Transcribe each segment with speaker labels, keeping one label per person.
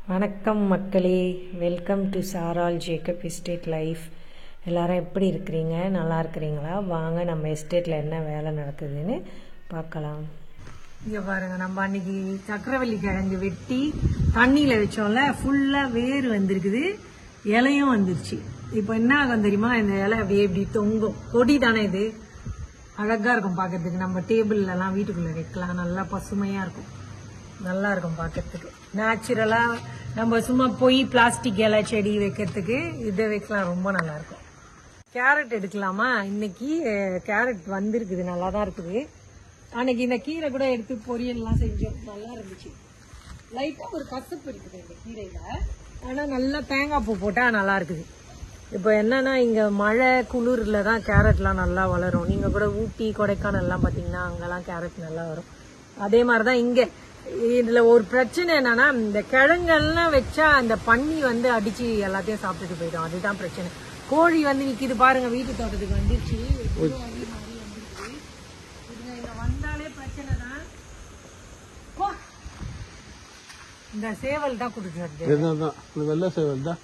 Speaker 1: வணக்கம் மக்களே, welcome to சாரால் ஜேக்கப் எஸ்டேட் லைஃப். எல்லாரும் எப்படி இருக்கிறீங்க? நல்லா இருக்கிறீங்களா? வாங்க நம்ம எஸ்டேட்டில் என்ன வேலை நடக்குதுன்னு பார்க்கலாம். இங்கே பாருங்க, நம்ம அன்னைக்கு சக்கரவள்ளி கிழங்கு வெட்டி தண்ணியில் வச்சோம்ல, ஃபுல்லாக வேர் வந்திருக்குது, இலையும் வந்துருச்சு. இப்போ என்ன ஆகும் தெரியுமா? இந்த இலை அப்படியே இப்படி தொங்கும். கொடி தானே இது, அழகாக இருக்கும் பார்க்கறதுக்கு. நம்ம டேபிள்லலாம் வீட்டுக்குள்ளே வைக்கலாம், நல்லா பசுமையாக இருக்கும், நல்லா இருக்கும் பார்க்கறதுக்கு. நேச்சுரலாக நம்ம சும்மா போய் பிளாஸ்டிக் இலை செடி வைக்கிறதுக்கு இதை வைக்கலாம், ரொம்ப நல்லா இருக்கும். கேரட் எடுக்கலாமா? இன்னைக்கு கேரட் வந்திருக்குது, நல்லா தான் இருக்குது. அன்னைக்கு இந்த கீரை கூட எடுத்து பொரியல்லாம் செஞ்சோம், நல்லா இருந்துச்சு. லைட்டாக ஒரு கசப்பு இருக்குது இந்த கீரையில, ஆனால் நல்லா தேங்காய் பூ போட்டால் நல்லா இருக்குது. இப்போ என்னன்னா, இங்கே மழை குளிரில் தான் கேரட்லாம் நல்லா வளரும். நீங்கள் கூட ஊட்டி கொடைக்கானல்லாம் பார்த்தீங்கன்னா அங்கெல்லாம் கேரட் நல்லா வரும். அதே மாதிரி தான் இங்கே. இதுல ஒரு பிரச்சனை என்னன்னா, இந்த கிழங்கெல்லாம் வச்சா அந்த பன்னி வந்து அடிச்சு எல்லாத்தையும் சாப்பிட்டுட்டு போயிடும், அதுதான் பிரச்சனை. கோழி வந்து நிக்குது பாருங்க, வீட்டு தோட்டத்துக்கு வந்துருச்சு. இங்க வந்தாலே பிரச்சனை தான். இந்த சேவல் தான் கொடுத்து
Speaker 2: வெள்ளை சேவல் தான்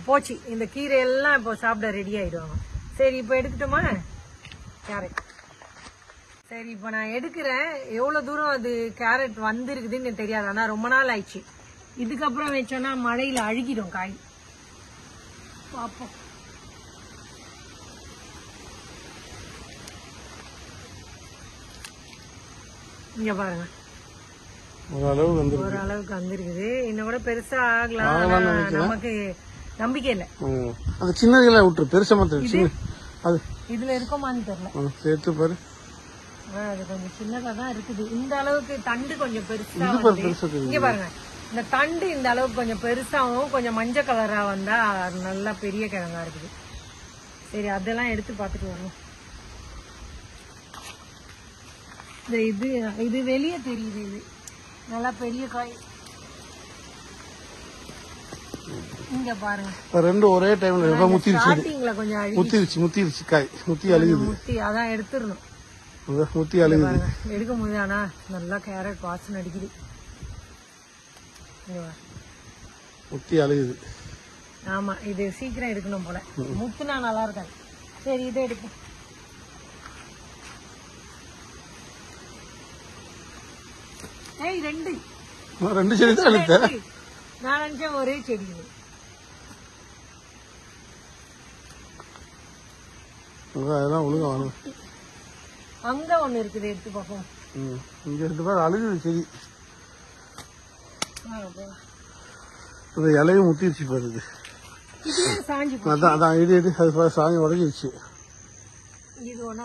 Speaker 1: போச்சு. இந்த கீரை எல்லாம் இப்போ சாப்பிட ரெடி ஆயிடுவாங்க. சரி, இப்போ எடுக்கட்டுமா கேரட்? சரி, இப்போ நான் எடுக்கிறேன். எவ்வளோ தூரம் அது கேரட் வந்திருக்குதுன்னு தெரியாது, ஆனால் ரொம்ப நாள் ஆயிடுச்சு. இதுக்கப்புறம் வச்சோன்னா மழையில் அழுகிடும் காய். பார்ப்போம். இங்க பாருங்க, ஓரளவுக்கு வந்திருக்குது. இன்னும் கூட பெருசா ஆகலாம், நமக்கு நம்பிக்கை இல்லை.
Speaker 2: சின்னதுல விட்டுரு, பெருசா மாத்திரம்
Speaker 1: இதுல இருக்குமான்னு தெரியல.
Speaker 2: சேர்த்து பாரு,
Speaker 1: அது கொஞ்சம் சின்னதா தான் இருக்குது. இந்த அளவுக்கு தண்டு கொஞ்சம் பெருசா. இங்க பாருங்க, இந்த தண்டு இந்த அளவுக்கு கொஞ்சம் பெருசாவும் கொஞ்சம் மஞ்சள் கலரா வந்தா நல்லா பெரிய கிழங்கா இருக்குது. சரி, அதெல்லாம் எடுத்து பார்த்துட்டு வரணும். இது இது வெளியே தெரியுது, இது நல்லா பெரிய காய். இங்க பாருங்க,
Speaker 2: ரெண்டு ஒரே டைம்ல
Speaker 1: ஸ்டார்டிங்ல கொஞ்சம்
Speaker 2: முத்திருச்சு காய், முத்தி அழுகுது.
Speaker 1: முத்தி அதான் எடுத்துடணும்.
Speaker 2: முத்தி அழுகுது,
Speaker 1: எடுக்க முடியாது. ஆனா நல்லா கேரட் வாசனை அடிக்குது,
Speaker 2: முத்தி அழுகுது.
Speaker 1: ஆமா, இது சீக்கிரம் எடுக்கணும் போல, முத்துனா நல்லா இருக்காது. சரி, இதை எடுப்போம். ஏய், ரெண்டு
Speaker 2: செடி தான் எடுத்த.
Speaker 1: நான் நினைச்சேன் ஒரே செடி.
Speaker 2: அதெல்லாம் ஒழுங்கா வாங்க.
Speaker 1: அங்க ஒண்ணு இருக்குது, எடுத்து பார்ப்போம்.
Speaker 2: இங்க ரெண்டு பேர் அழுகுது செடி, இந்த இலையும் முத்திருச்சு பாருது. அதான் இடி அது சாஞ்சி உடஞ்சிருச்சு,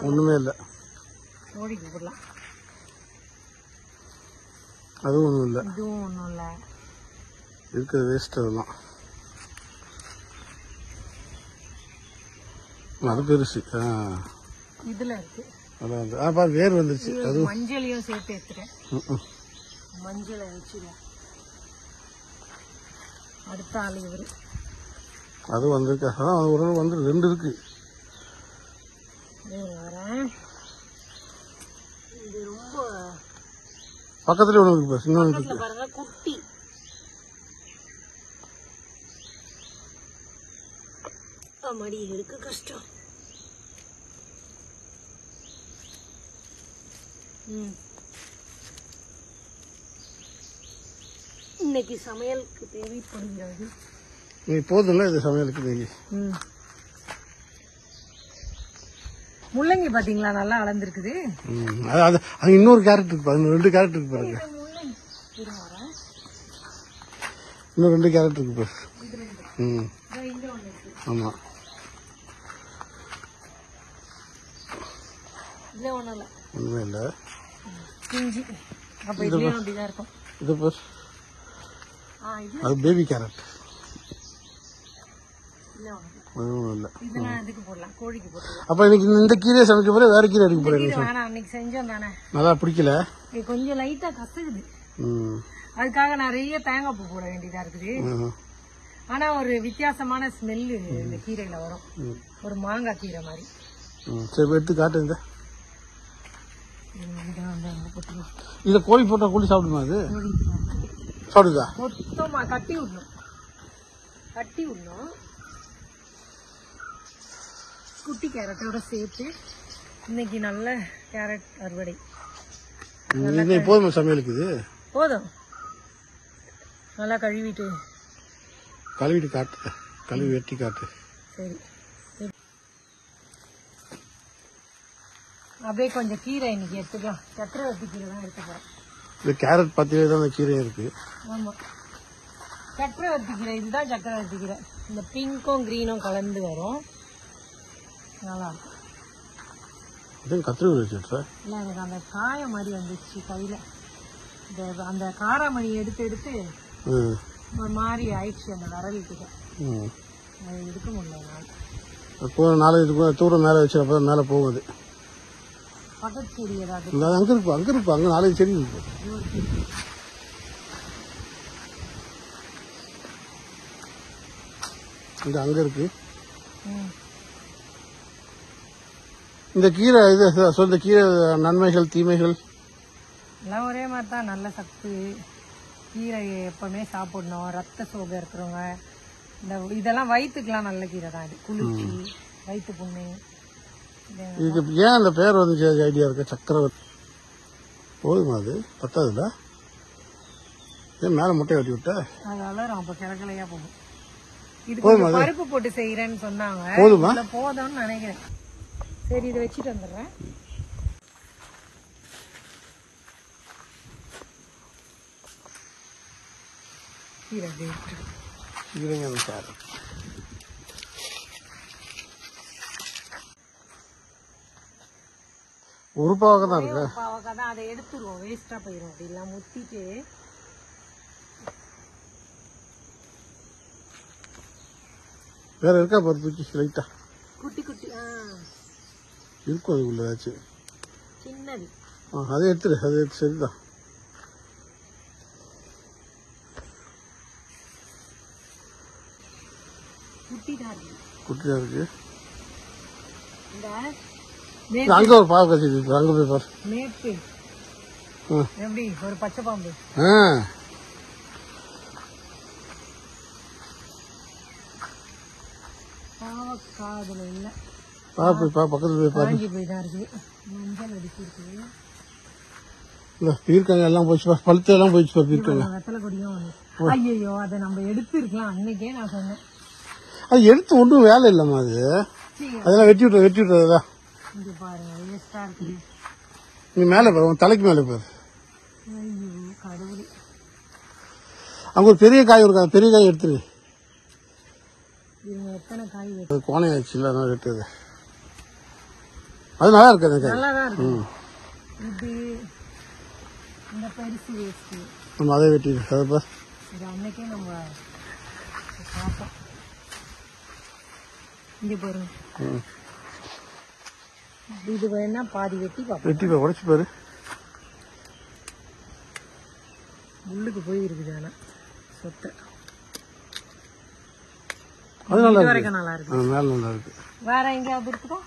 Speaker 2: ஒண்ணுமே இல்லை. அதுவும் ஒண்ணும் இல்லை,
Speaker 1: இதுவும் ஒண்ணும் இல்லை,
Speaker 2: இருக்கிறது வேஸ்ட். அதெல்லாம் அது பெருசு.
Speaker 1: இதுல இருக்கு,
Speaker 2: அதான் வேர் வந்துருச்சு. அது
Speaker 1: மஞ்சளையும் சேர்த்து எடுத்துட்டேன், மஞ்சளை வச்சுருவேன். அடுத்த ஆள் இவரு,
Speaker 2: அது வந்திருக்கு. அதான் ஒரு வந்து ரெண்டு இருக்கு.
Speaker 1: இது ரொம்ப
Speaker 2: பக்கத்துல ஒண்ணு இருக்கு, இன்னொன்னு
Speaker 1: பாருங்க, குட்டி. மடி எடுக்க கஷ்டம். இன்னைக்கு சமையலுக்கு தேவைப்படுகிறது.
Speaker 2: நீ போதும்ல இது சமையலுக்கு. நீங்க
Speaker 1: முள்ளங்கி பாத்தீங்களா, நல்லா வளர்ந்துருக்குது.
Speaker 2: இன்னொரு கேரட் இருக்கு, ரெண்டு கேரட் இருக்கு பாருங்க. இன்னும் ரெண்டு கேரட் இருக்கு பாரு. ஆமா, ஒண்ணுமே இல்ல. இது பாரு, அது பேபி கேரட். அப்ப இன்னைக்கு இந்த கீரையை சமைக்க போற, வேற கீரை எடுக்க போறேன். நல்லா பிடிக்கல,
Speaker 1: கொஞ்சம் லைட்டா கசகுது. அதுக்காக நிறைய தேங்காய் பூ போட வேண்டியதா இருக்குது. ஆனா ஒரு வித்தியாசமான ஸ்மெல்லு இந்த கீரையில வரும், ஒரு மாங்காய் கீரை மாதிரி.
Speaker 2: சரி, எடுத்து காட்டு. இத கோழி போட்டா கோழி சாப்பிடுமா? அது சாப்பிடுதா?
Speaker 1: மொத்தமாக கட்டி விடணும். குட்டி கேரட்டோட சேர்த்து இன்னைக்கு நல்ல கேரட் அறுவடை.
Speaker 2: போதுமா சமையலுக்கு? இது
Speaker 1: போதும். நல்லா கழுவிட்டு
Speaker 2: காட்டு, கழுவி வெட்டி காட்டு.
Speaker 1: சரி, அப்படியே கொஞ்சம் கீரை இன்னைக்கு எடுத்துக்கலாம். சக்கரவர்த்தி கீரை தான் எடுத்து போறேன்.
Speaker 2: இந்த கேரட் பத்திலே தான் அந்த கீரை இருக்கு. ஆமா,
Speaker 1: சக்கரவர்த்தி கீரை. இதுதான் சக்கரவர்த்தி கீரை. இந்த பிங்க்கும் கிரீனும் கலந்து வரும். நல்லா இருக்கும்.
Speaker 2: கத்திரி வச்சுட்டா
Speaker 1: இல்லை, எனக்கு அந்த காய மாதிரி வந்துச்சு கையில. அந்த காராமணி எடுத்து ஒரு மாதிரி ஆயிடுச்சு அந்த விரலிக்கிட்ட. அது எடுக்க முடியல.
Speaker 2: நாளைக்கு தூரம் மேலே வச்சு அப்போ மேலே போகுது.
Speaker 1: பக்கத்து செடி ஏதாவது
Speaker 2: அங்கே இருப்பா அங்கே 4 செடி இருக்கு. இந்த அங்கே இருக்கு. இந்த கீரை இந்த கீரை நன்மைகள் தீமைகள்
Speaker 1: எல்லாம் ஒரே மாதிரி தான். நல்ல சத்து. கீரை எப்பவுமே சாப்பிடணும். ரத்த சோகை இருக்கிறவங்க இதெல்லாம் வயிற்றுக்கெல்லாம் நல்ல கீரை தான். இது குளிர்ச்சி, வயிற்று புண்ணு.
Speaker 2: இதுக்கு ஏன் அந்த பேர் வந்து ஐடியா இருக்கு? சக்கரவர்த்தி போதுமா? அது பத்தாதுல? ஏன் மேல முட்டை வெட்டி விட்ட?
Speaker 1: அது வளரும், அப்ப கிழக்கிளையா போகும். இது பருப்பு போட்டு செய்யறேன்னு சொன்னாங்க.
Speaker 2: போதுமா?
Speaker 1: போதும்னு நினைக்கிறேன். சரி, இதை வச்சுட்டு வந்துடுறேன்.
Speaker 2: ஒரு பாவக்காய் தான் இருக்கு.
Speaker 1: பாவக்காய் தான். அதை எடுத்துருவோம், வேஸ்டா போயிடும். அப்படி எல்லாம் முத்திட்டு
Speaker 2: வேற இருக்கா பருப்பு? லைட்டா
Speaker 1: குட்டி குட்டி
Speaker 2: இருக்கும் அதுக்குள்ள ஏதாச்சும்
Speaker 1: சின்னது.
Speaker 2: அதை எடுத்துரு. அது சரிதான். குட்டிதான் இருக்கு. அங்க ஒரு பாவக்காய் செடி இருக்கு, அங்க போய் பாரு.
Speaker 1: மேற்கு எப்படி ஒரு பச்சை பாம்பு. பாவக்காய் அதுல இல்ல.
Speaker 2: பக்கத்துல போய் பாரு.
Speaker 1: போய்தான் இருக்கு. மஞ்சள் அடிச்சிருக்கு.
Speaker 2: பீர்க்காங்க எல்லாம் போச்சு, பழுத்த எல்லாம் போயிடுச்சு. பீர்க்காங்க
Speaker 1: வெத்தலை கொடியும். ஐயோ, அதை நம்ம எடுத்து இருக்கலாம். அன்னைக்கே நான் சொன்னேன்.
Speaker 2: அது எடுத்து ஒன்றும் வேலை இல்லம்மா. அதெல்லாம் வெட்டி விட்டுறதா.
Speaker 1: இங்க பாருங்க, வேஸ்டா இருக்கு.
Speaker 2: நீ மேல பாரு, தலைக்கு மேல பாரு.
Speaker 1: ஐயோ கடவுளே.
Speaker 2: அங்க ஒரு பெரிய காய் இருக்கு, பெரிய காய் எடுத்துரு.
Speaker 1: எத்தனை காய்
Speaker 2: அது கோணையாச்சு இல்ல, அதனால எடுத்தது. அது நல்லா இருக்கு.
Speaker 1: நல்லாதான் இருக்கு. இது இந்த பெருசு வேஸ்ட்.
Speaker 2: நம்ம அதை வெட்டிடு. அதை பாரு.
Speaker 1: இது அன்னைக்கே நம்ம பார்த்தோம். இங்க பாருங்க. இது வேணா பாதி வெட்டி பார்ப்போம்.
Speaker 2: உடைச்சு பாரு.
Speaker 1: முள்ளுக்கு போய் இருக்குது. ஆனா சொத்தை
Speaker 2: அது நல்லா
Speaker 1: வரைக்கும் நல்லா இருக்கு.
Speaker 2: மேல நல்லா இருக்கு.
Speaker 1: வேற எங்கேயாவது இருக்குதா?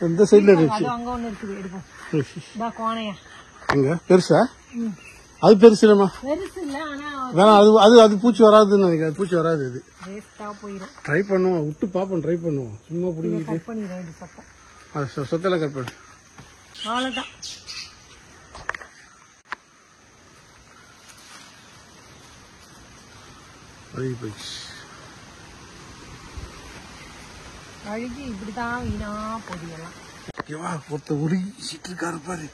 Speaker 2: இந்த சைடுல இருக்கு.
Speaker 1: அங்க ஒண்ணு இருக்குது, எடுப்போம். கோணையா
Speaker 2: எங்க பெருசா? அது பெருசு இல்லம்மா.
Speaker 1: பெருசு இல்ல, ஆனா
Speaker 2: வேணாம். அது பூச்சி வராதுன்னு நினைக்கிறேன். பூச்சி வராது. அது
Speaker 1: வேஸ்டா போயிடும்.
Speaker 2: ட்ரை பண்ணுவோம், விட்டு பாப்போம். ட்ரை பண்ணுவோம். சும்மா பிடிக்கிட்டு
Speaker 1: கட் பண்ணிடுறேன். இது சத்தம்
Speaker 2: சொத்தெல்லாம் கட் பண்ணு.
Speaker 1: அவ்வளவுதான்.
Speaker 2: அழுகி போயிடுச்சு.
Speaker 1: அழுகி இப்படிதான் வீணா பொடியெல்லாம்.
Speaker 2: ஒருத்த உருகிட்டு இருக்காரு பாரு.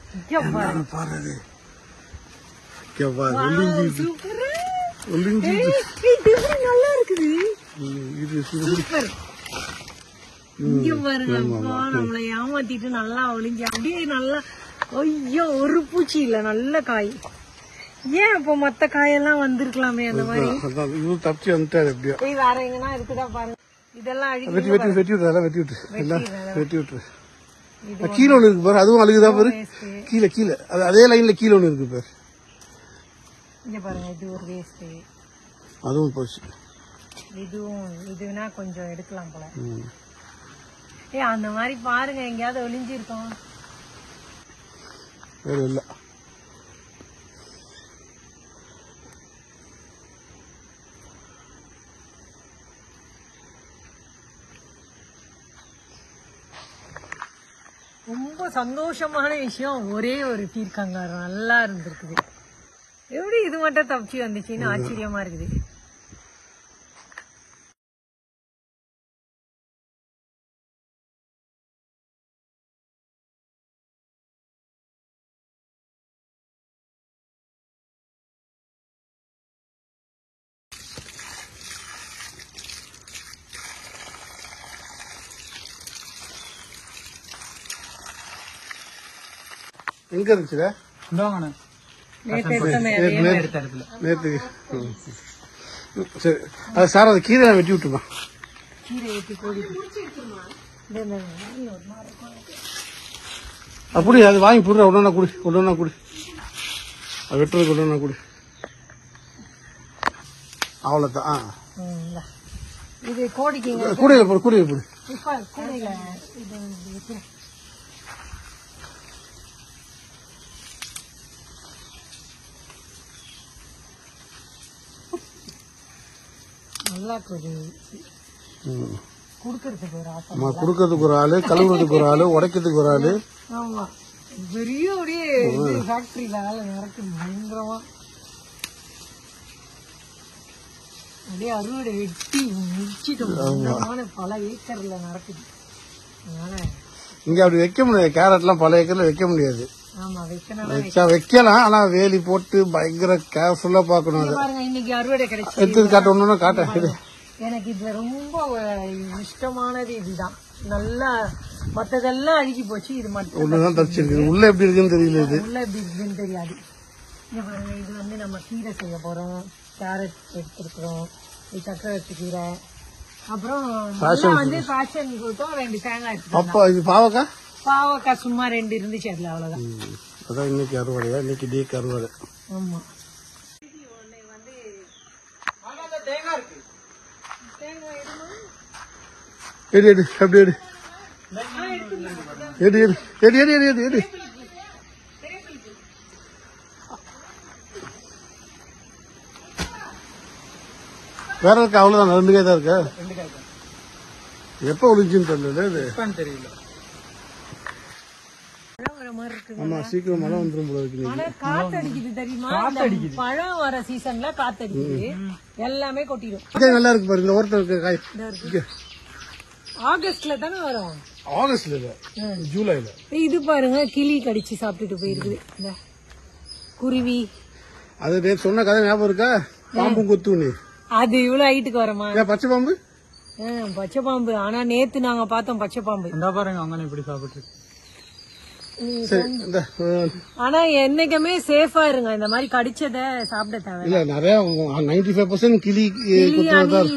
Speaker 2: பாரு அது
Speaker 1: நல்லா இருக்குது. இங்க பாருங்க, நம்மளை ஏமாத்திட்டு நல்லா ஒளிஞ்சு அப்படியே நல்லா. ஐயோ, ஒரு பூச்சி இல்ல, நல்ல காய். ஏன் அப்போ மத்த காயெல்லாம் வந்திருக்கலாமே அந்த மாதிரி.
Speaker 2: தப்பிச்சு வந்துட்டாரு. எப்படியோ
Speaker 1: வேற எங்கன்னா இருக்குதா பாருங்க. இதெல்லாம் அழுகி
Speaker 2: வெட்டி விட்டு வெட்டி விட்டு. கீழே ஒண்ணு இருக்கு பாரு, அதுவும் அழுகுதா பாரு. கீழே கீழே அதே லைன்ல கீழே ஒண்ணு இருக்கு பாரு.
Speaker 1: இங்க பாருங்க, இது ஒரு வேஸ்ட்.
Speaker 2: அதுவும் போச்சு.
Speaker 1: இதுனா கொஞ்சம் எடுக்கலாம் போல. அந்த மாதிரி பாருங்க, எங்கேயாவது ஒளிஞ்சு இருக்கோம்.
Speaker 2: வேற இல்ல.
Speaker 1: ரொம்ப சந்தோஷமான விஷயம், ஒரே ஒரு பீர்க்கங்காய் நல்லா இருந்திருக்குது. எப்படி இது மட்டும் தப்பிச்சு வந்துச்சுன்னு ஆச்சரியமா இருக்குது.
Speaker 2: எங்க இருந்துச்சுடா? நேற்று சரி. அது சார் அது கீரை வெட்டி விட்டுமா? அப்படி அது வாங்கி போடுற ஒன்னா குடி, ஒன்னா குடி, அது வெட்டுறதுக்கு ஒன்னா குடி. அவ்வளோதான்.
Speaker 1: இது கோடிக்கு
Speaker 2: கூடையில போடு, கூடையில போடு.
Speaker 1: நல்லா குடுக்கறதுக்கு ஒரு ஆசை.
Speaker 2: குடுக்கறதுக்கு ஒரு ஆளு, கழுவுறதுக்கு ஒரு ஆளு, உடைக்கிறதுக்கு ஒரு ஆளு.
Speaker 1: ஆமா, பெரிய அப்படியே ஃபேக்டரியில வேலை நடக்குது பயங்கரமா. அப்படியே அறுவடை வெட்டி முடிச்சிட்டு பல ஏக்கர்ல நடக்குது. அதனால
Speaker 2: இங்க அப்படி வைக்க முடியாது. கேரட் எல்லாம் பல ஏக்கர்ல வைக்க முடியாது.
Speaker 1: ஆமா,
Speaker 2: வைக்கலாம். ஆனா வேலி போட்டு பயங்கர கேர்ஃபுல்லா பாக்கணும்.
Speaker 1: பாருங்க, இன்னைக்கு அறுவடை கிடைச்சு
Speaker 2: எடுத்து காட்டணும்னா காட்டேன்.
Speaker 1: எனக்கு இதுல ரொம்ப இஷ்டமானது இதுதான். நல்லா மத்ததெல்லாம் அழுகி போச்சு, இது மட்டும்
Speaker 2: ஒண்ணுதான் தப்பிச்சிருக்கு. உள்ள எப்படி இருக்குன்னு தெரியல. இது
Speaker 1: உள்ள எப்படி இருக்குன்னு தெரியாது. இங்க பாருங்க, இது வந்து நம்ம கீரை செய்ய போறோம். கேரட் எடுத்துருக்கிறோம், இது சக்கரவர்த்தி கீரை, அப்புறம் வந்து பேஷன் கொடுத்தோம், 2 தேங்காய் எடுத்துக்கோம்.
Speaker 2: அப்ப இது பாவக்காய்,
Speaker 1: பாவக்காய் சும்மா 2 இருந்துச்சு அதுல, அவ்வளவுதான்.
Speaker 2: அதான் இன்னைக்கு அறுவடையா? இன்னைக்கு டேக்கு அறுவடை.
Speaker 1: ஆமா,
Speaker 2: எடு எடு, அப்படி எடு எடு எடு எடு எடு எடு எடு எடு. வேற இருக்கா? அவ்வளவுதான், 2 காய் தான் இருக்கா? எப்ப ஒளிஞ்சுன்னு தெரியல. ஆமா, சீக்கிரம் மழை வந்துரும் போல இருக்கு.
Speaker 1: காத்தடிக்குது தெரியுமா? பழம் வர சீசன்ல காத்தடிக்குது, எல்லாமே கொட்டிடும்.
Speaker 2: நல்லா இருக்கு பாரு, இந்த ஓரத்துல இருக்க காய்.
Speaker 1: ஆகஸ்ட்ல தானே வரும்.
Speaker 2: ஆகஸ்ட்ல இல்ல, ஜூலைல.
Speaker 1: இது பாருங்க, கிளி கடிச்சு சாப்பிட்டுட்டு போயிருக்குது. இந்த குருவி,
Speaker 2: அது நேற்று சொன்ன கதை ஞாபகம் இருக்கா? பாம்பும் கொத்துன்னு.
Speaker 1: அது இவ்வளவு ஹைட்டுக்கு வரமா?
Speaker 2: பச்சை பாம்பு,
Speaker 1: பச்சை பாம்பு. ஆனா நேத்து நாங்க பார்த்தோம் பச்சை பாம்பு.
Speaker 2: பாருங்க அங்க இப்படி சாப்பிட்டு.
Speaker 1: ஆனா என்னைக்குமே சேஃபா இருங்க, இந்த மாதிரி கடிச்சத சாப்பிட தேவை
Speaker 2: இல்ல. நிறைய 95% கிளி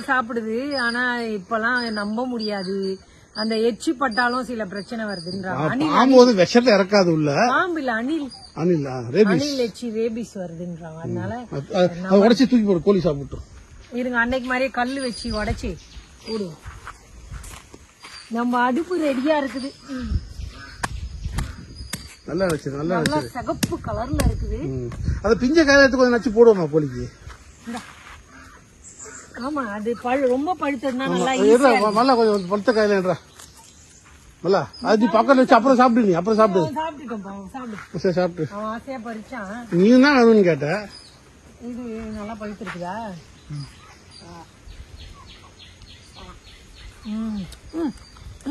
Speaker 1: சாப்பிடுது. ஆனா இப்பெல்லாம் நம்ப முடியாது, அந்த எச்சி பட்டாலும் சில பிரச்சனை வருதுன்றாங்க.
Speaker 2: பாம்பு விஷத்தை இறக்காது உள்ள.
Speaker 1: பாம்பு இல்ல, அணில்.
Speaker 2: அணில்
Speaker 1: எச்சி ரேபிஸ் வருதுன்றாங்க. அதனால
Speaker 2: உடைச்சு தூக்கி போடு, கோழி சாப்பிட்டோம்.
Speaker 1: இருங்க, அன்னைக்கு மாதிரியே கல்லு வச்சு உடைச்சு போடுவோம். நம்ம அடுப்பு ரெடியா இருக்குது.
Speaker 2: நல்லா வச்சு, நல்லா
Speaker 1: சிகப்பு கலர்ல இருக்குது.
Speaker 2: அது பிஞ்ச காயில எடுத்து கொஞ்சம் நச்சு போடுவோமா கோழிக்கு?
Speaker 1: ஆமா, அது ரொம்ப பழுத்ததுன்னா நல்லா
Speaker 2: நல்லா கொஞ்சம் பழுத்த காயில நல்லா அது பக்கத்துல வச்சு அப்புறம் சாப்பிடு. நீ அப்புறம் சாப்பிடு. சாப்பிட்டு
Speaker 1: ஆசையா பறிச்சான்.
Speaker 2: நீ தான் வேணும்னு கேட்ட.
Speaker 1: இது நல்லா பழுத்து இருக்குதா?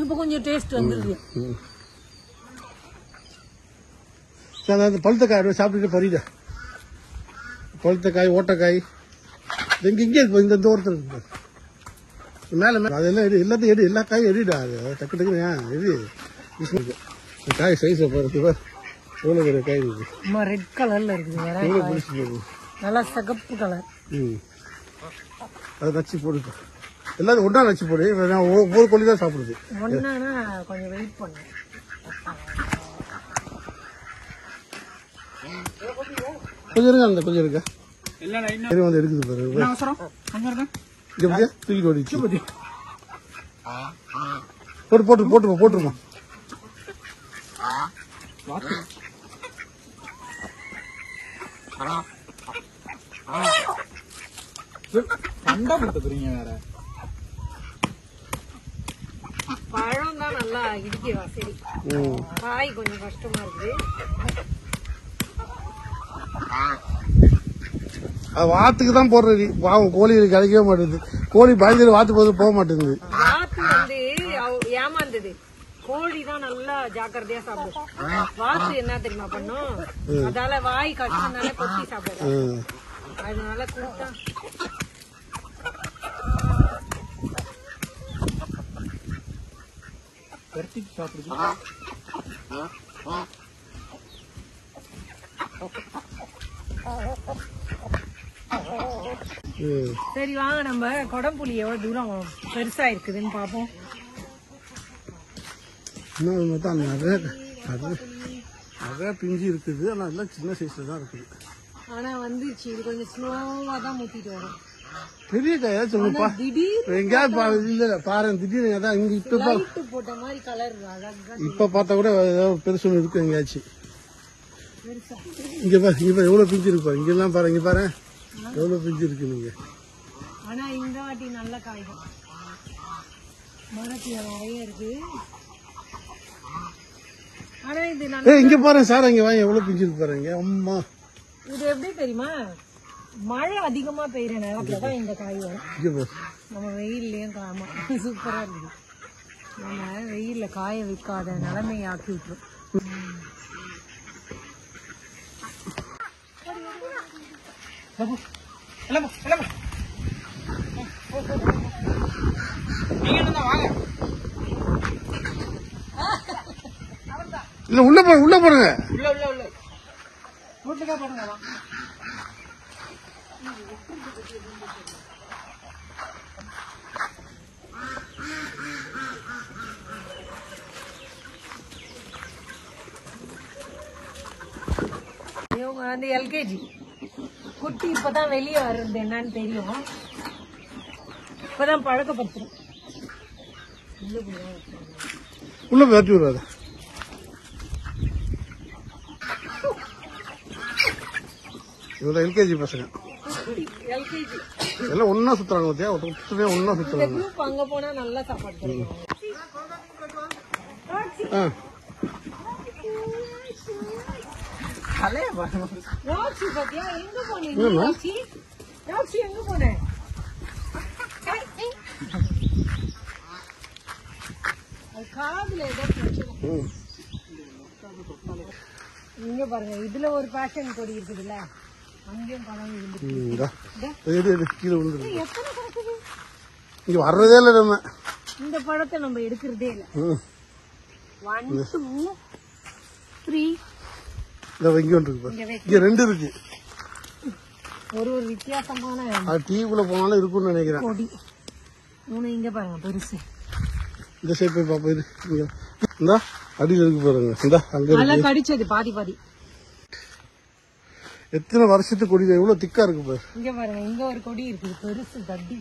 Speaker 1: இப்ப கொஞ்சம் டேஸ்ட் வந்துருக்கு.
Speaker 2: பழுத்த காய் சாப்பிட்டுட்டு பறிட. பழுத்த காய், ஓட்டக்காய் இங்கே இந்த தூரத்தில் இருக்கு. மேல மேல அதெல்லாம் எடு, எல்லாத்தையும் எடு, எல்லா காயும் எடிடா. டக்கு டக்குன்னு எடு. காய் சைஸ் பாரு, எவ்வளவு பெரிய காய் இருக்கு.
Speaker 1: ரெட் கலர்ல இருக்குது, நல்லா சிகப்பு கலர்.
Speaker 2: அதை நச்சு போடு, எல்லாரும் ஒன்னா நச்சு போடு. ஒவ்வொரு கோழி தான் சாப்பிடுது.
Speaker 1: ஒன்னா கொஞ்சம் வெயிட் பண்ணு.
Speaker 2: கொஞ்சம் இருங்க, அந்த கொஞ்சம் இருக்கா வந்து எடுக்குது பாரு. தூக்கிட்டு ஓடிச்சு. போட்டுருமா.
Speaker 1: பழம் பழம் தான் நல்லா இடிக்கவா சரி, காய் கொஞ்சம் கஷ்டமா இருக்குது.
Speaker 2: அது வாத்துக்கு தான் போடுறது. பாவம் கோழி கிடைக்கவே மாட்டேங்குது. கோழி பயந்துட்டு வாத்து போது போக மாட்டேங்குது.
Speaker 1: வாத்து வந்து ஏமாந்தது, கோழி தான் நல்லா ஜாக்கிரதையா சாப்பிடும். வாத்து என்ன தெரியுமா பண்ணும், அதால வாய் கஷ்டம்னால கொத்தி சாப்பிடுறது. அதனால கூட்டா சரி வாங்க நம்ம கொடம்புளி எவ்வளவு தூரம் பெருசா இருக்குதுன்னு பாப்போம்.
Speaker 2: நிறைய பிஞ்சு இருக்குது. ஆனா எல்லாம் சின்ன சைஸ்ல தான் இருக்குது.
Speaker 1: ஆனா வந்துச்சு, இது கொஞ்சம் ஸ்லோவா தான் முத்திட்டு வரும்.
Speaker 2: பெரிய காயா சொல்லுப்பா. எங்கேயாவது இல்ல பாருங்க, திடீர்னு அதான் இங்க இப்ப
Speaker 1: போட்ட மாதிரி கலர் அழகா.
Speaker 2: இப்ப பார்த்தா கூட ஏதாவது பெருசு ஒண்ணு இருக்கு எங்கேயாச்சும். இங்க பாரு, இங்க பாரு எவ்வளவு பிஞ்சு இருக்கு பாரு. இங்கெல்லாம் பாரு, இங்க பாரு எவ்வளவு பிஞ்சு இருக்கு. நீங்க
Speaker 1: ஆனா இந்த வாட்டி நல்ல காய்கள் மரத்துல நிறைய இருக்கு. ஆனா இது
Speaker 2: இங்க பாருங்க சார், இங்க வாங்க எவ்வளவு பிஞ்சு இருக்கு பாருங்க. அம்மா
Speaker 1: இது எப்படி தெரியுமா, மழை அதிகமா பெய்யற நேரத்துலதான் இந்த காய் வரும். நம்ம வெயில்லயும் காமா சூப்பரா இருக்குது. நம்ம வெயில்ல காய வைக்காத நிலைமையை ஆக்கி விட்டுரும்.
Speaker 2: இல்ல உள்ள போடுங்க, உள்ள போடுங்க.
Speaker 1: இவங்க வந்து எல்கேஜி குட்டி, இப்பதான் வெளியே வர்றது என்னன்னு தெரியும். இப்பதான் பழக்கப்படுத்துறோம்.
Speaker 2: உள்ள பேட்டி விடாத. இவ்வளவு எல்கேஜி பசங்க
Speaker 1: எல்கேஜி
Speaker 2: எல்லாம் ஒன்னா சுத்துறாங்க. பத்தியா ஒன்னா சுத்துறாங்க.
Speaker 1: அங்க போனா நல்லா சாப்பாடு கிடைக்கும். எங்க போனேன் காதுல ஏதோ பிரச்சனை. இங்க பாருங்க, இதுல ஒரு பேஷன் கொடி இருக்குதுல்ல, அங்கேயும் பழம்
Speaker 2: கீழே விழுந்து.
Speaker 1: எத்தனை கிடக்குது
Speaker 2: இங்க வர்றதே இல்ல. நம்ம
Speaker 1: இந்த பழத்தை நம்ம எடுக்கிறதே இல்ல. 1 2 3
Speaker 2: இங்க ஒன்று இருக்கு, இங்க 2 இருக்கு.
Speaker 1: ஒரு வித்தியாசமான
Speaker 2: டீக்குள்ள போனாலும் இருக்கும்னு நினைக்கிறேன்.
Speaker 1: கொடி 3 இங்க பாருங்க பெருசு.
Speaker 2: இந்த சைடு போய் பாப்போம். இந்த அடியில் இருக்கு பாருங்க. இந்த அங்க
Speaker 1: நல்லா கடிச்சது பாதி பாதி.
Speaker 2: எத்தனை வருஷத்துக்கு கொடி, எவ்வளவு திக்கா இருக்கு பாரு.
Speaker 1: இங்க பாருங்க, இங்க ஒரு கொடி இருக்குது பெருசு தட்டி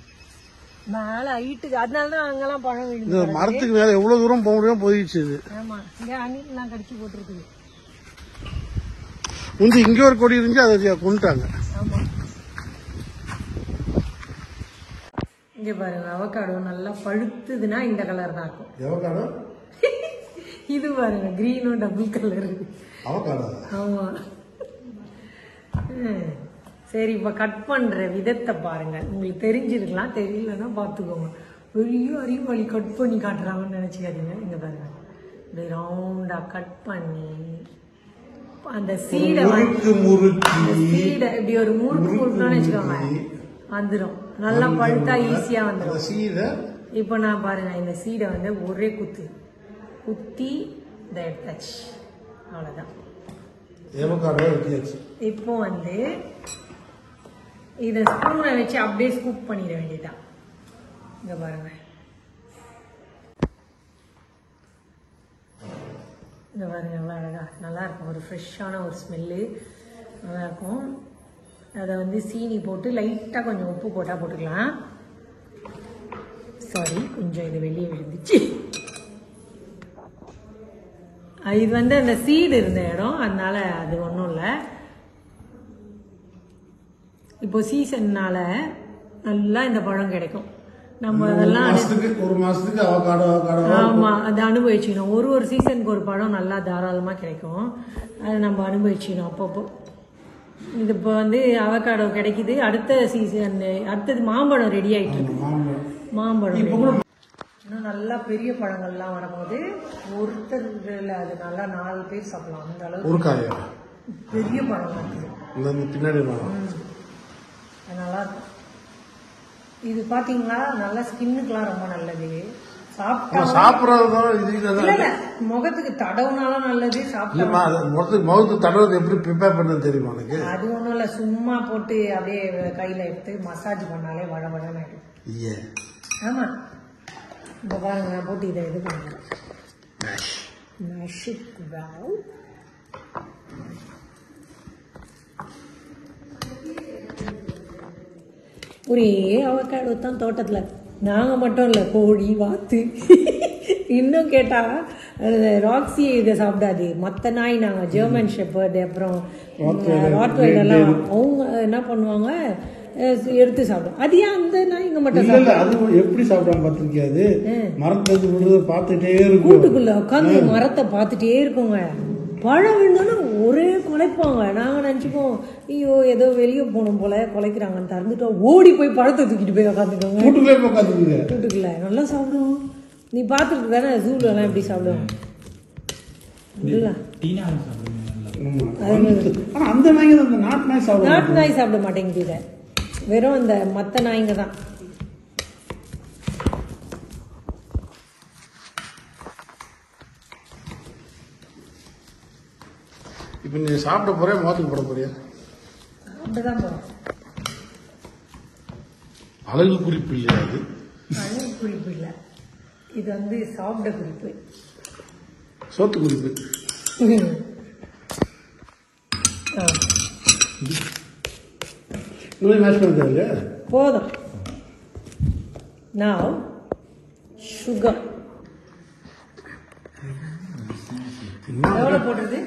Speaker 1: மேல ஹைட்டுக்கு. அதனாலதான் அங்கெல்லாம் பழம் விழுந்து.
Speaker 2: மரத்துக்கு மேல எவ்வளவு தூரம் போக முடியும் போயிடுச்சு இது.
Speaker 1: ஆமா, இங்க அணில் எல்லாம் கடிச்சு போட்டுருக்குது.
Speaker 2: முந்தி இங்க ஒரு கொடி இருந்துச்சு, அதை கொண்டுட்டாங்க.
Speaker 1: ஆமா, இங்க பாருங்க அவகாடோ நல்லா பழுத்துதுன்னா இந்த கலர் தான் இருக்கும்.
Speaker 2: அவகாடோ
Speaker 1: இது பாருங்க கிரீனும் டபுள் கலர் இருக்கு.
Speaker 2: அவகாடோ
Speaker 1: ஆமா. சரி, இப்ப கட் பண்ற விதத்தை பாருங்க. உங்களுக்கு தெரிஞ்சிருக்கலாம், தெரியலன்னா பாத்துக்கோங்க. பெரிய அறிவாளி கட் பண்ணி காட்டுறாங்கன்னு நினைச்சுக்காதீங்க. இங்க பாருங்க, இப்படி ரவுண்டா கட் பண்ணி அந்த சீடை இப்படி ஒரு முறுக்கு முறுக்கணும்னு வச்சுக்கோங்க, வந்துடும். நல்லா பழுத்தா ஈஸியா வந்துடும். இப்ப நான் பாருங்க, இந்த சீடை வந்து ஒரே குத்தி இதை எடுத்தாச்சு, அவ்வளவுதான். இப்போ வந்து இத ஸ்பூனை வச்சு அப்படியே ஸ்கூப் பண்ணிட வேண்டியதான். இங்க பாருங்க, இந்த பாருங்க எவ்வளோ அழகா நல்லா இருக்கும். ஒரு ஃப்ரெஷ்ஷான ஒரு ஸ்மெல்லு நல்லா இருக்கும். அதை வந்து சீனி போட்டு லைட்டாக கொஞ்சம் உப்பு போட்டால் போட்டுக்கலாம். சாரி, கொஞ்சம் இது வெளியே விழுந்துச்சு. இது வந்து அந்த சீடு இருந்த இடம், அதனால அது ஒன்றும் இல்லை. இப்போ சீசன்னால நல்லா இந்த பழம் கிடைக்கும். நம்ம அதெல்லாம்
Speaker 2: ஒரு மாசத்துக்கு அவகாடோ
Speaker 1: ஆமா அதை அனுபவிச்சுக்கணும். ஒரு சீசனுக்கு ஒரு பழம் நல்லா தாராளமா கிடைக்கும். அதை நம்ம அனுபவிச்சுக்கணும் அப்பப்போ. இது இப்போ வந்து அவகாடோ கிடைக்குது. அடுத்த சீசன் அடுத்தது மாம்பழம் ரெடி ஆயிட்டு இருக்கு. மாம்பழம் இன்னும் நல்லா பெரிய பழங்கள்லாம் வரும்போது ஒருத்தர் அது நல்லா 4 பேர் சாப்பிடலாம். அந்த அளவுக்கு பெரிய பழம் இருக்குது
Speaker 2: பின்னாடி.
Speaker 1: அது நல்லா இருக்கும். இது பாத்தீங்களா நல்லா ஸ்கின்னுக்குலாம் ரொம்ப நல்லது. முகத்துக்கு தடவுனாலும் நல்லது.
Speaker 2: முகத்துக்கு தடவுறது எப்படி ப்ரிப்பேர் பண்ண தெரியுமா எனக்கு?
Speaker 1: அது ஒண்ணும் இல்ல, சும்மா போட்டு அப்படியே கையில எடுத்து மசாஜ் பண்ணாலே வழவழன்னு ஆயிடும். ஆமா இந்த பாருங்க நான் போட்டு இதை இது பண்ணுறேன். ஒரே அவக்காடோ தான் தோட்டத்துல. நாங்க மட்டும் இல்ல, கோழி வாத்து இன்னும் கேட்டா ராக்ஸி இதை சாப்பிடாது. மற்ற நாய் நாங்க ஜெர்மன் ஷெப்பர்டு அப்புறம் ராட்வைலர்லாம் அவங்க என்ன பண்ணுவாங்க எடுத்து சாப்பிடும். அது ஏன் அந்த நாய் இங்க மட்டும்
Speaker 2: அது எப்படி சாப்பிடாம பார்த்துருக்காது? மரத்தை பார்த்துட்டே இருக்கும்,
Speaker 1: கூட்டுக்குள்ள உட்காந்து மரத்தை பார்த்துட்டே இருக்குங்க. பழம் விழுந்தோன்னா ஒரே குலைப்பாங்க. நாங்க நினைச்சுப்போம் ஐயோ ஏதோ வெளியே போகணும் போல குலைக்கிறாங்கன்னு திறந்துட்டோம். ஓடி போய் பழத்தை தூக்கிட்டு போய் உட்காந்துக்கோங்க. கூட்டுக்குள்ள நல்லா சாப்பிடுவோம். நீ பார்த்துட்டு தானே ஜூல எல்லாம் எப்படி சாப்பிடுவோம். நாட்டு நாய் சாப்பிட மாட்டேங்குது. இதை வெறும் இந்த மற்ற நாய்ங்க தான்.
Speaker 2: இப்ப நீ சாப்பிட போறியா முகத்துக்கு போட போறியா?
Speaker 1: சாப்பிட்டுதான் போறோம்.
Speaker 2: அழகு குறிப்பு இல்லையா? அது
Speaker 1: அழகு குறிப்பு இல்ல, இது வந்து சாப்பிட குறிப்பு,
Speaker 2: சோத்து குறிப்பு. மேஷ் பண்ண
Speaker 1: போதும். Now sugar எவ்வளவு போடுறது?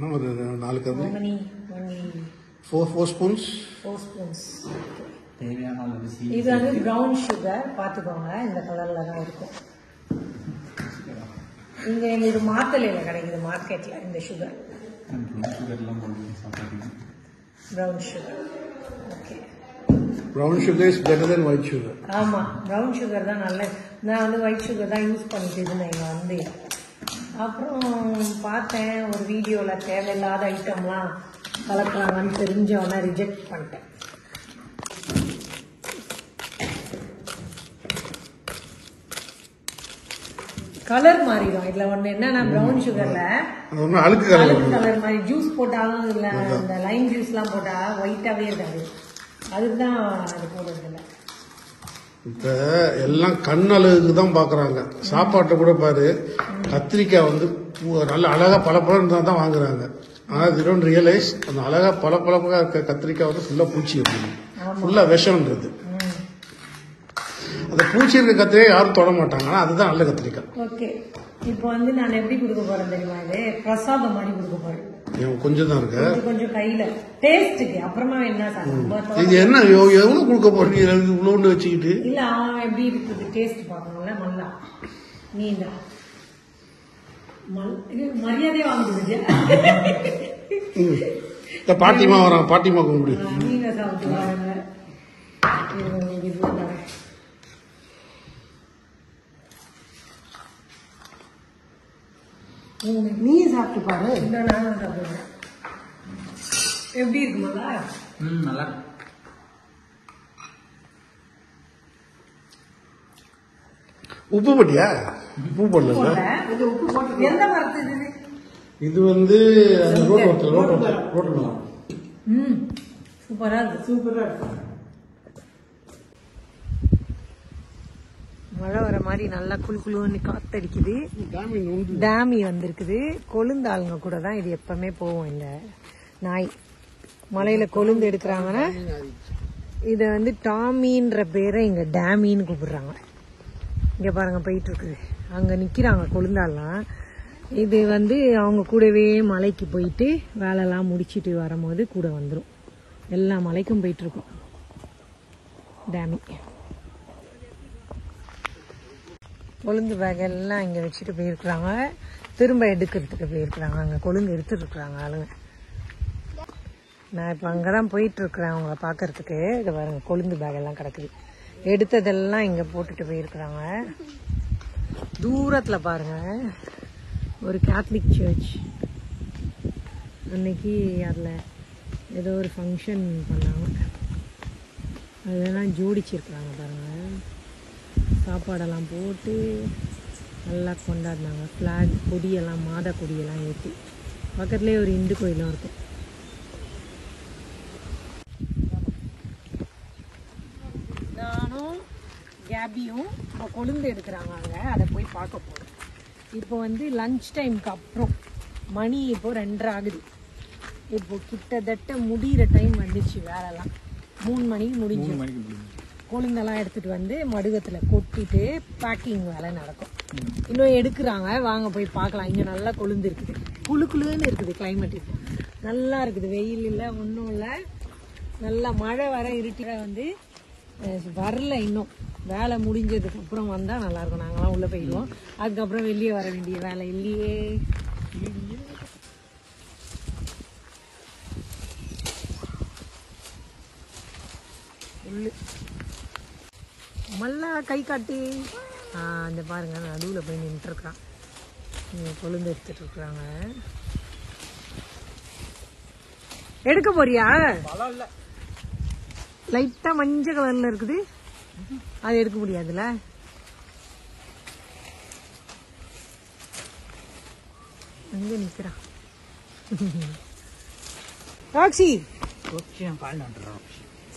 Speaker 2: 4 கரண்டி. 4 ஸ்பூன்ஸ்.
Speaker 1: இது வந்து ப்ரௌன் சுகர் பார்த்துக்கோங்க. இந்த கலர்ல தான் இருக்கும். இங்க எங்களுக்கு மாத்தலையில கிடைக்குது மார்க்கெட்ல இந்த sugar. Brown sugar. Okay,
Speaker 2: brown sugar is better then white sugar.
Speaker 1: ஆமா, ப்ரௌன் சுகர் தான் நல்லது. நான் வந்து ஒயிட் சுகர் தான் யூஸ் பண்ணிட்டு இருந்தேன் இங்க வந்து. அப்புறம் பார்த்தேன் ஒரு வீடியோவில் தேவையில்லாத ஐட்டம்லாம் கலக்கலாமான்னு தெரிஞ்சவொன்னே ரிஜெக்ட் பண்ணிட்டேன். கலர் மாறிடும். இதுல ஒண்ணு என்னன்னா ப்ரௌன் சுகர்ல அழுக்கு கலர் மாதிரி ஜூஸ் போட்டாலும் இல்ல, இந்த லைம் ஜூஸ் எல்லாம் போட்டா ஒயிட்டாவே இருக்காது. அதுதான் அது போடுறது இல்லை.
Speaker 2: இப்ப எல்லாம் கண்ணழகுக்கு தான் பாக்குறாங்க. சாப்பாட்டை கூட பாரு, கத்திரிக்காய் வந்து நல்ல அழகா பளபளன்னு தான் வாங்குறாங்க. ஆனா they don't realize அந்த அழகா பளபளப்பா இருக்க கத்திரிக்காய் வந்து ஃபுல்லா பூச்சி இருக்கு, ஃபுல்லா விஷம்ன்றது. அந்த பூச்சி இருக்க கத்திரிக்காய் யாரும் தொட மாட்டாங்க. ஆனா அதுதான் நல்ல கத்திரிக்காய்.
Speaker 1: ஓகே, இப்போ வந்து நான் எப்படி கொடுக்க போறேன் தெரியுமா? இது பிரசாதம் மாதிரி கொடுக்க போறேன்.
Speaker 2: கொஞ்சம் தான் இருக்கு,
Speaker 1: கொஞ்சம் கையில டேஸ்ட்டுக்கு. அப்புறமா என்ன சாப்பிடுவோம்?
Speaker 2: இது என்ன எவ்வளவு கொடுக்க போறீங்க இவ்வளவு வச்சுக்கிட்டு?
Speaker 1: இல்ல அவன் எப்படி இருக்குது டேஸ்ட் பாக்கணும்ல. மல்லா நீ இந்த மரியாதையே வாங்கிடுது.
Speaker 2: பாட்டிமா வரான், பாட்டிமா கும்பிடு.
Speaker 1: நீங்க சாப்பிட்டு வாங்க. நீ சாப்பிட்டு பாரு. இந்த நானும் சாப்பிடுறேன். எப்படி இருக்குமாடா?
Speaker 3: நல்லா.
Speaker 2: உப்பு போட்டியா? உப்பு போடல.
Speaker 1: எந்த மரத்து இது?
Speaker 2: இது வந்து ரோட்டு
Speaker 1: சூப்பரா இருக்கு, சூப்பரா இருக்கு. மழை வர மாதிரி நல்லா குளுன்னு காத்தடிக்குது. டேமி வந்திருக்குது. கொழுந்தாளுங்க கூட தான் இது எப்பவுமே போவோம். இந்த நாய் மலையில கொழுந்து எடுக்கிறாங்கன்னா இத வந்து டாமின்ற பேரை இங்க டேமின்னு கூப்பிடுறாங்க. இங்க பாருங்க போயிட்டு இருக்குது. அங்க நிக்கிறாங்க கொழுந்தாலாம். இது வந்து அவங்க கூடவே மலைக்கு போயிட்டு வேலைலாம் முடிச்சிட்டு வரும்போது கூட வந்துடும். எல்லா மலைக்கும் போயிட்டு இருக்கோம். டேமி கொழுந்து பேக் எல்லாம் இங்கே வச்சுட்டு போயிருக்கிறாங்க. திரும்ப எடுக்கிறதுக்கு போயிருக்கிறாங்க. அங்கே கொழுந்து எடுத்துட்டு இருக்கிறாங்க ஆளுங்க. நான் இப்போ அங்கே தான் போயிட்டுருக்குறேன் அவங்கள பார்க்கறதுக்கு. இதை பாருங்க, கொழுந்து பேக் எல்லாம் கிடக்குது. எடுத்ததெல்லாம் இங்கே போட்டுட்டு போயிருக்கிறாங்க. தூரத்தில் பாருங்க ஒரு கேத்தலிக் சர்ச். அன்னைக்கு அதில் ஏதோ ஒரு ஃபங்க்ஷன் பண்ணாங்க, அதெல்லாம் ஜோடிச்சிருக்கிறாங்க பாருங்கள். சாப்பாடெல்லாம் போட்டு நல்லா கொண்டாடினாங்க. ஃப்ளாக் கொடியெல்லாம், மாதா கொடியெல்லாம் ஏற்றி. பக்கத்துலேயே ஒரு இந்து கோயிலும் இருக்கும். நானும் கேபியும் இப்போ கொழுந்து எடுக்கிறாங்க அங்கே, அதை போய் பார்க்க போகிறோம். இப்போ வந்து லன்ச் டைமுக்கு அப்புறம் மணி இப்போ 2:30 ஆகுது. இப்போ கிட்டத்தட்ட முடிகிற டைம் வந்துச்சு. வேலைலாம் 3 மணிக்கு முடிஞ்சு. கொழுந்தெல்லாம் எடுத்துகிட்டு வந்து மடுகத்தில் கொட்டிட்டு பேக்கிங் வேலை நடக்கும். இன்னும் எடுக்கிறாங்க, வாங்க போய் பார்க்கலாம். இங்கே நல்லா கொழுந்து இருக்குது, குளு குளுன்னு இருக்குது. கிளைமேட் இப்போ நல்லா இருக்குது, வெயில் இல்லை ஒன்றும் இல்லை. நல்லா மழை வர இருட்டில் வந்து வரல. இன்னும் வேலை முடிஞ்சதுக்கு அப்புறம் வந்தால் நல்லாயிருக்கும். நாங்களாம் உள்ளே போயிடுவோம். அதுக்கப்புறம் வெளியே வர வேண்டிய வேலை இல்லையே. மல்லா கை காட்டி அந்த பாருங்க, நடுவில் போய் நின்றுருக்கான். கொழுந்து எடுத்துட்டு இருக்கிறாங்க. எடுக்க போறியா? லைட்டா மஞ்சள் கலர்ல இருக்குது, அது எடுக்க முடியாதுல்ல. அங்க நிக்கிறான் ராக்ஸி.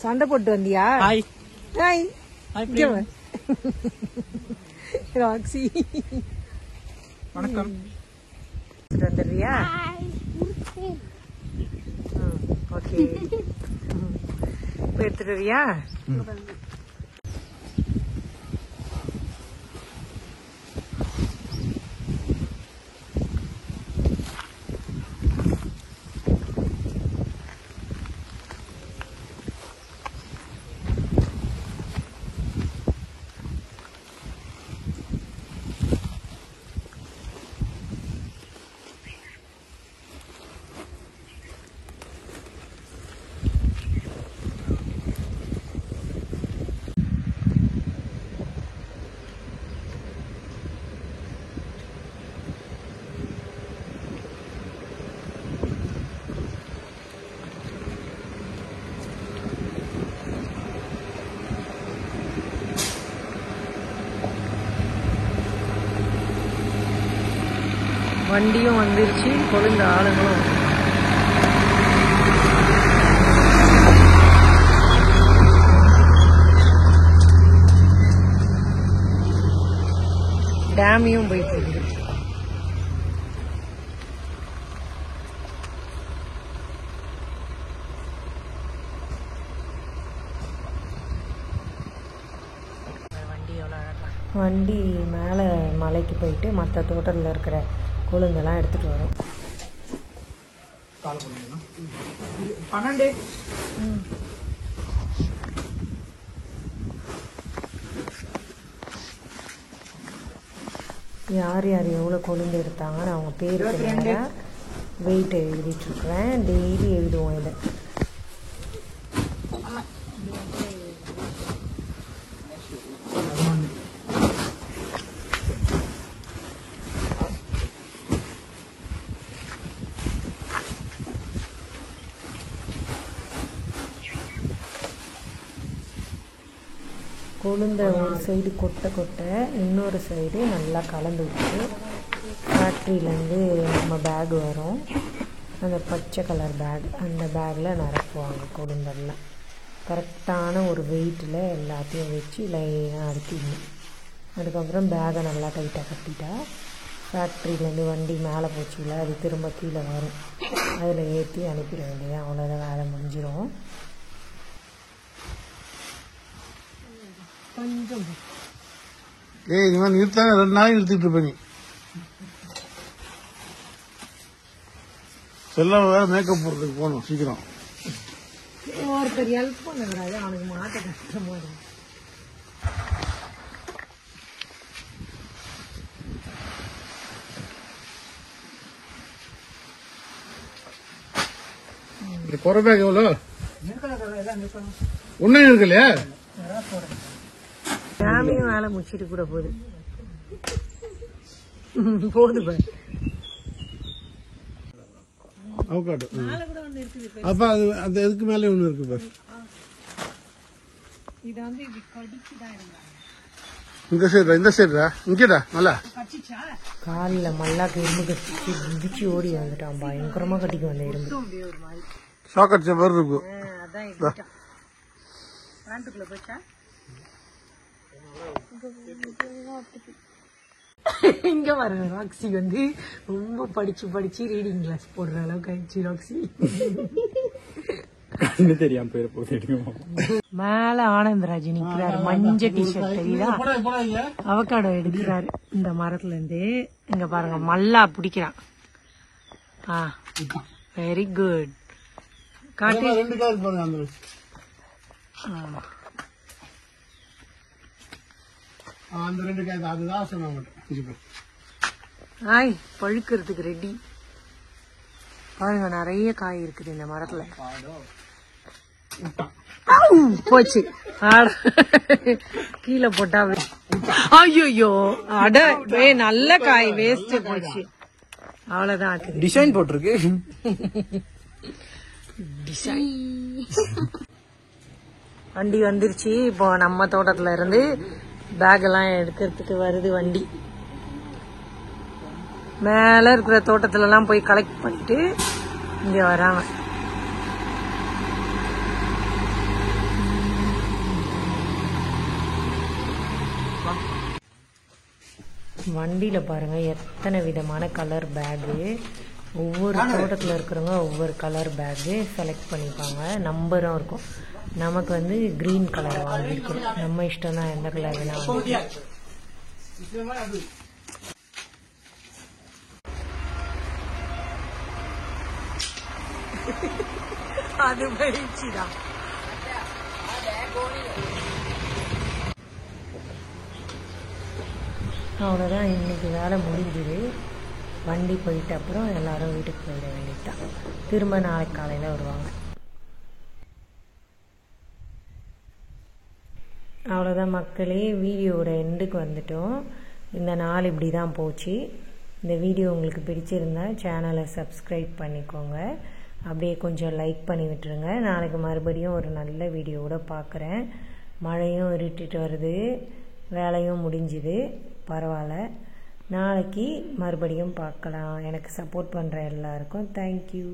Speaker 1: சண்டை போட்டு வந்தியா? ஹாய் ராக்ஸி,
Speaker 3: வணக்கம்.
Speaker 1: வந்துடுறியா? ஓகே, இப்போ எடுத்துட்டு வரியா? வண்டியும் வந்துருச்சு, கொழுந்த ஆளுங்களும். டேமையும் போயிட்டு இருக்குது. வண்டி மேலே மலைக்கு போயிட்டு மற்ற தோட்டத்தில் இருக்கிற கொழுந்தெல்லாம் எடுத்துட்டு வரும்.
Speaker 3: 12.
Speaker 1: யார் யார் எவ்வளோ கொழுந்து எடுத்தாங்கன்னு அவங்க பேருக்கு நேராக வெயிட் எழுதிட்டுருக்குறேன். டெய்லி எழுதுவோம் இதை. கொழுந்த ஒரு சைடு கொட்டை கொட்டை, இன்னொரு சைடு நல்லா கலந்து விட்டு ஃபேக்ட்ரியிலேருந்து நம்ம பேக் வரும், அந்த பச்சை கலர் பேக், அந்த பேக்கில் நிரப்புவாங்க கொழுந்தெல்லாம். கரெக்டான ஒரு வெயிட்டில் எல்லாத்தையும் வச்சு லைனாக அடுக்கிடணும். அதுக்கப்புறம் பேக்கை நல்லா டைட்டாக கட்டிட்டா ஃபேக்ட்ரியிலேருந்து வண்டி மேலே போச்சுல, அது திரும்ப கீழே வரும், அதில் ஏற்றி அனுப்பிட வேண்டியது. அவ்வளோதான், வேலை முடிஞ்சிடும். கொஞ்சம்
Speaker 2: இந்த மாதிரி நிறுத்தாங்க, 2 நாளைக்கு நிறுத்திட்டு இருப்ப நீ. செல்ல வேற மேக்கப் போடுறதுக்கு போகணும் சீக்கிரம்.
Speaker 1: ஒருத்தர் ஹெல்ப் பண்ணுறாரு, அவனுக்கு மாட்ட கஷ்டமா இருக்கு.
Speaker 2: குறை பேக் எவ்வளோ?
Speaker 3: எல்லாம் நிற்கணும்.
Speaker 2: ஒன்றும் இருக்குல்லையா?
Speaker 1: ஃபேமிலியும் வேலை முடிச்சிட்டு கூட போகுது. போகுது பாரு.
Speaker 2: அவக்காடு. அப்ப அது அந்த இதுக்கு மேலே ஒன்று இருக்கு பாரு.
Speaker 3: இது வந்து இது கடிச்சுதான் இருந்தாங்க.
Speaker 2: இந்த சைடுடா, இந்த சைடுடா, இங்கடா நல்லா
Speaker 3: கடிச்சா
Speaker 1: காலில் மல்லாக்கு எறும்பு கடிச்சு குதிச்சு ஓடி வந்துட்டான். பயங்கரமா கட்டிக்கு வந்த எறும்பு.
Speaker 3: ஒரு மாதிரி
Speaker 2: ஷாக் அடிச்ச மாதிரி இருக்கும்.
Speaker 3: அதான் பேண்ட்டுக்குள்ள போச்சா.
Speaker 1: இங்க பாருங்க, ராக்ஸி வந்து ரொம்ப படிச்சு ரீடிங் கிளாஸ் போடுற அளவுக்கு ஆயிடுச்சு. ராக்ஸி
Speaker 4: தெரியாம பேர் போட்டு
Speaker 1: மேல ஆனந்தராஜ் நிக்கிறாரு, மஞ்சள் டிஷர்ட் தெரியுதா? அவக்காடோ எடுக்கிறாரு இந்த மரத்துல இருந்து. இங்க பாருங்க, மல்லா பிடிக்கிறான். Very good. காட்டு.
Speaker 2: 2 காய் பாருங்க அந்த. அந்த 2 காய் தான், அதுதான் சொன்னாங்க.
Speaker 1: ஆய், பழுக்கிறதுக்கு ரெடி. பாருங்க, நிறைய காய் இருக்குது இந்த மரத்துல. போச்சு. கீழே போட்டா ஐயோ அட, நல்ல காய் வேஸ்ட் போச்சு. அவ்வளவுதான்.
Speaker 4: டிசைன் போட்டிருக்கு.
Speaker 1: டிசைன். வண்டி வந்துருச்சு. இப்போ நம்ம தோட்டத்துல இருந்து பேக் எல்லாம் எடுக்கிறதுக்கு வருது வண்டி. மேல இருக்கிற தோட்டத்துல எல்லாம் போய் கலெக்ட் பண்ணிட்டு இங்க வராங்க. வண்டியில பாருங்க எத்தனை விதமான கலர் பேகு. ஒவ்வொரு தோட்டத்தில் இருக்கிறவங்க ஒவ்வொரு கலர் பேகு செலக்ட் பண்ணிப்பாங்க. நம்பரும் இருக்கும். நமக்கு வந்து கிரீன் கலர் வாங்கியிருக்கோம். நம்ம இஷ்டம் தான், எந்த கலர் வேணாலும். அது பயிற்சிதான். அவ்வளோதான், இன்னைக்கு வேலை முடிஞ்சுது. வண்டி போயிட்ட அப்புறம் எல்லாரும் வீட்டுக்கு போயிட வேண்டியதுதான். திரும்ப நாளைக்கு காலையில் வருவாங்க. அவ்வளோதான் மக்களே, வீடியோவோட எண்டுக்கு வந்துட்டோம். இந்த நாள் இப்படி தான் போச்சு. இந்த வீடியோ உங்களுக்கு பிடிச்சிருந்தா சேனலை சப்ஸ்கிரைப் பண்ணிக்கோங்க. அப்படியே கொஞ்சம் லைக் பண்ணி விட்டுருங்க. நாளைக்கு மறுபடியும் ஒரு நல்ல வீடியோவோட பார்க்குறேன். மழையும் இருட்டிட்டு வருது, வேலையும் முடிஞ்சுது. பரவாயில்ல, நாளைக்கு மறுபடியும் பார்க்கலாம். எனக்கு சப்போர்ட் பண்ணுற எல்லாருக்கும் தேங்க்யூ.